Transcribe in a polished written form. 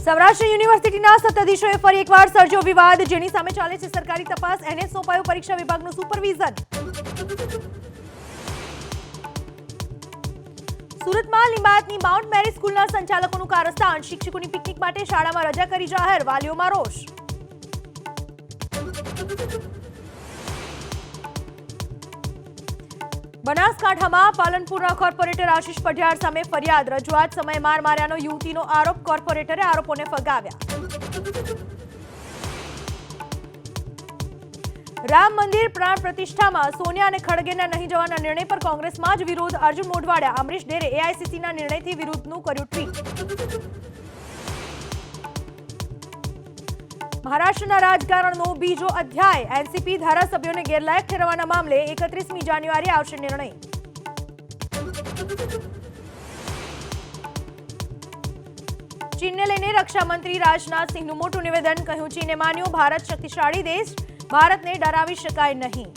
સૌરાષ્ટ્ર યુનિવર્સિટીના સત્તાધીશોએ ફરી એકવાર સર્જ્યો વિવાદ, જેની સામે ચાલે છે સરકારી તપાસ. એને સોંપાયું પરીક્ષા વિભાગનું સુપરવિઝન. સુરતમાં લિંબાયતની માઉન્ટ મેરી સ્કૂલના સંચાલકોનું કારસ્તાન. શિક્ષકોની પિકનિક માટે શાળામાં રજા કરી જાહેર. વાલીઓમાં રોષ. બનાસકાંઠામાં પાલનપુરના કોર્પોરેટર આશિષ પઢિયાર સામે ફરિયાદ. રજૂઆત સમયે માર માર્યાનો યુવતીનો આરોપ. કોર્પોરેટરે આરોપોને ફગાવ્યા. રામ મંદિર પ્રાણ પ્રતિષ્ઠામાં સોનિયા અને ખડગેના નહીં જવાના નિર્ણય પર કોંગ્રેસમાં જ વિરોધ. અર્જુન મોઢવાડિયા. અમરીશ ડેરે એઆઈસીસીના નિર્ણયથી વિરોધનું કર્યું ટ્વીટ. મહારાષ્ટ્રના રાજકારણનો બીજો અધ્યાય. એનસીપી ધારાસભ્યોને ગેરલાયક ઠેરવવાના મામલે 31મી જાન્યુઆરીએ આવશે નિર્ણય. ચીનને લઈને રક્ષામંત્રી રાજનાથ સિંહનું મોટું નિવેદન. કહ્યું, ચીને માન્યું ભારત શક્તિશાળી દેશ, ભારતને ડરાવી શકાય નહીં.